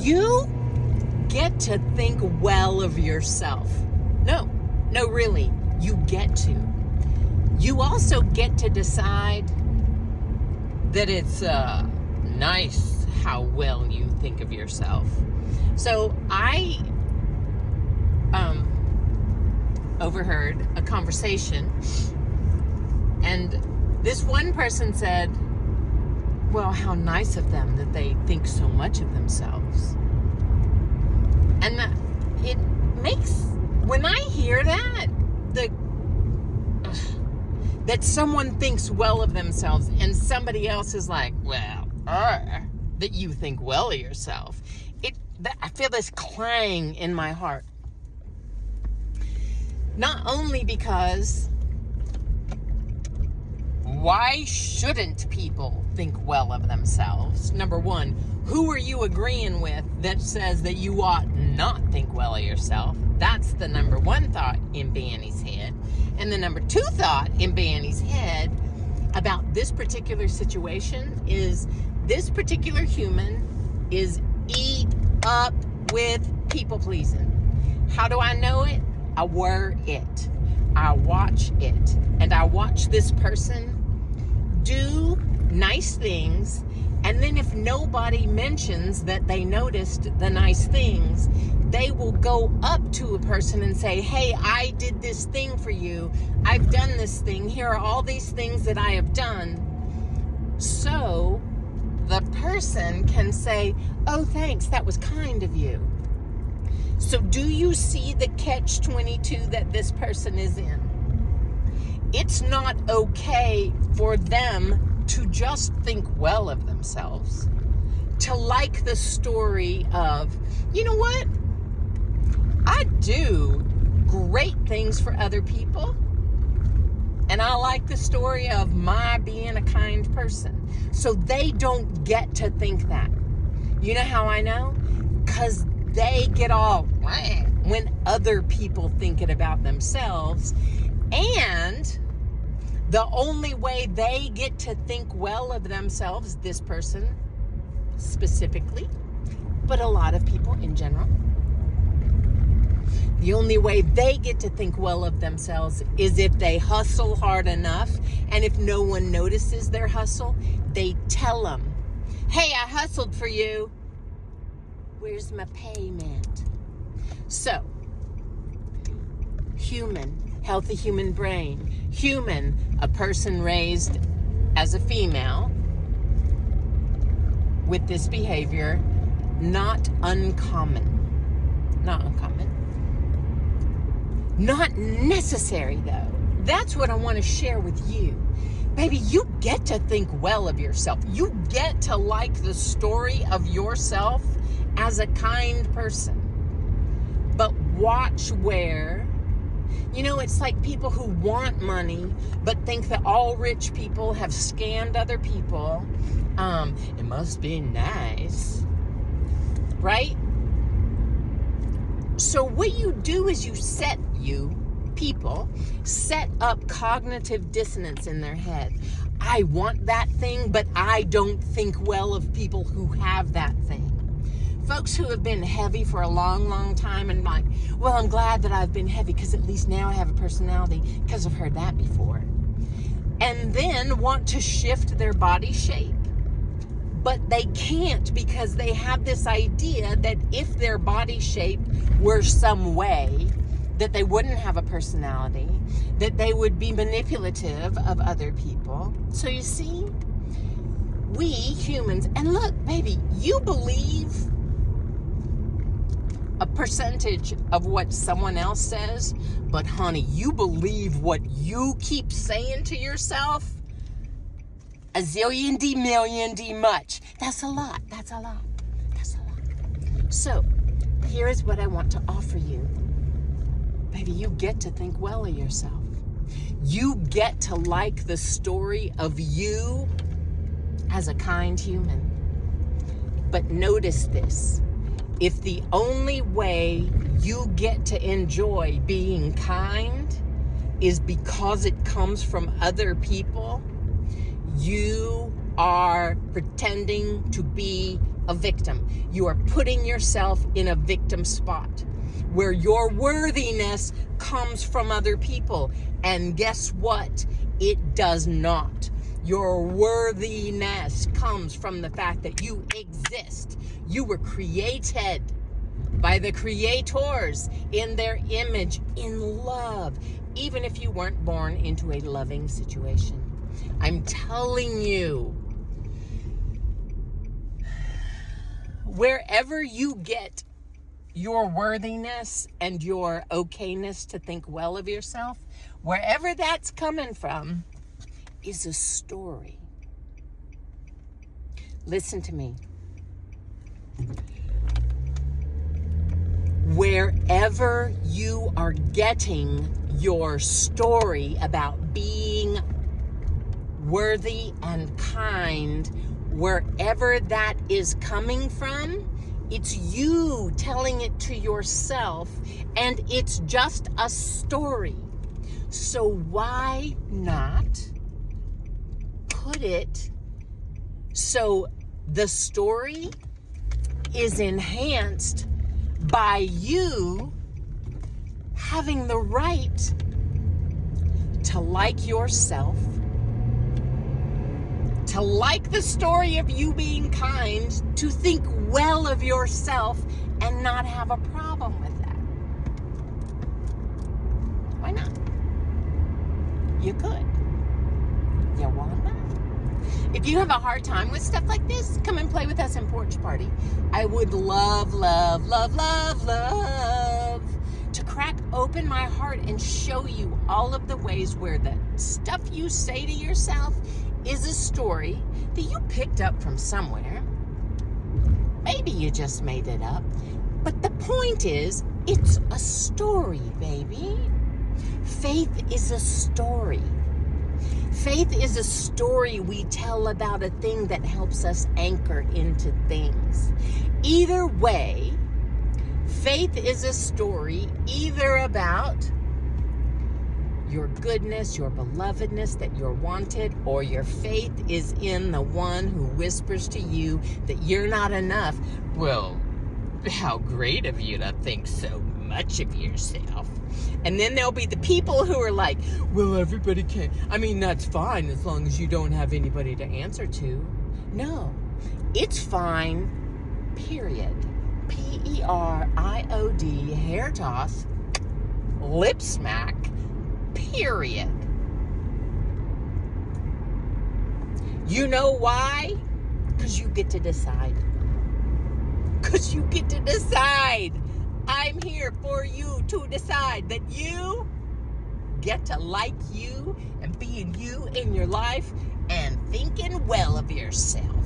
You get to think well of yourself. No, really, you get to. You also get to decide that it's nice how well you think of yourself. So I overheard a conversation, and this one person said, well, how nice of them that they think so much of themselves. And it makes, when I hear that, that someone thinks well of themselves and somebody else is like, well, that you think well of yourself, I feel this clang in my heart. Not only because, why shouldn't people think well of themselves? Number one, who are you agreeing with that says that you ought not think well of yourself? That's the number one thought in Banny's head. And the number two thought in Banny's head about this particular situation is this particular human is eat up with people pleasing. How do I know it? I wear it. I watch it. And I watch this person do nice things, and then if nobody mentions that they noticed the nice things, they will go up to a person and say, hey, I did this thing for you. I've done this thing. Here are all these things that I have done. So the person can say, oh, thanks, that was kind of you. So do you see the catch-22 that this person is in? It's not okay for them to just think well of themselves, to like the story of, you know what? I do great things for other people, and I like the story of my being a kind person. So they don't get to think that. You know how I know? Because they get all when other people think it about themselves. And the only way they get to think well of themselves, this person specifically, but a lot of people in general, the only way they get to think well of themselves is if they hustle hard enough, and if no one notices their hustle, they tell them, hey, I hustled for you. Where's my payment? So, human, healthy human brain. Human, a person raised as a female with this behavior, not uncommon. Not uncommon. Not necessary, though. That's what I want to share with you. Baby, you get to think well of yourself. You get to like the story of yourself as a kind person. But watch where, you know, it's like people who want money but think that all rich people have scammed other people. It must be nice, right? So what you do is people set up cognitive dissonance in their head. I want that thing, but I don't think well of people who have that thing. Folks who have been heavy for a long, long time and like, well, I'm glad that I've been heavy because at least now I have a personality because I've heard that before. And then want to shift their body shape. But they can't because they have this idea that if their body shape were some way, that they wouldn't have a personality, that they would be manipulative of other people. So you see, we humans, and look, baby, you believe a percentage of what someone else says, but honey, you believe what you keep saying to yourself a zillion D million D much. That's a lot. That's a lot. That's a lot. So here is what I want to offer you. Baby, you get to think well of yourself. You get to like the story of you as a kind human. But notice this. If the only way you get to enjoy being kind is because it comes from other people, you are pretending to be a victim. You are putting yourself in a victim spot where your worthiness comes from other people. And guess what? It does not. Your worthiness comes from the fact that you exist. You were created by the creators in their image, in love, even if you weren't born into a loving situation. I'm telling you, wherever you get your worthiness and your okayness to think well of yourself, wherever that's coming from, is a story. Listen to me. Wherever you are getting your story about being worthy and kind, wherever that is coming from, it's you telling it to yourself, and it's just a story. So why not put it so the story is enhanced by you having the right to like yourself, to like the story of you being kind, to think well of yourself, and not have a problem with that? Why not? You could. You wanna? If you have a hard time with stuff like this, come and play with us in Porch Party. I would love, love, love, love, love to crack open my heart and show you all of the ways where the stuff you say to yourself is a story that you picked up from somewhere. Maybe you just made it up. But the point is, it's a story, baby. Faith is a story. Faith is a story we tell about a thing that helps us anchor into things. Either way, faith is a story either about your goodness, your belovedness, that you're wanted, or your faith is in the one who whispers to you that you're not enough. Well, how great of you to think so much of yourself. And then there'll be the people who are like, well, everybody can. I mean, that's fine as long as you don't have anybody to answer to. No, it's fine, period. P-E-R-I-O-D, hair toss, lip smack, period. You know why? Because you get to decide. Because you get to decide. I'm here for you to decide that you get to like you and being you in your life and thinking well of yourself.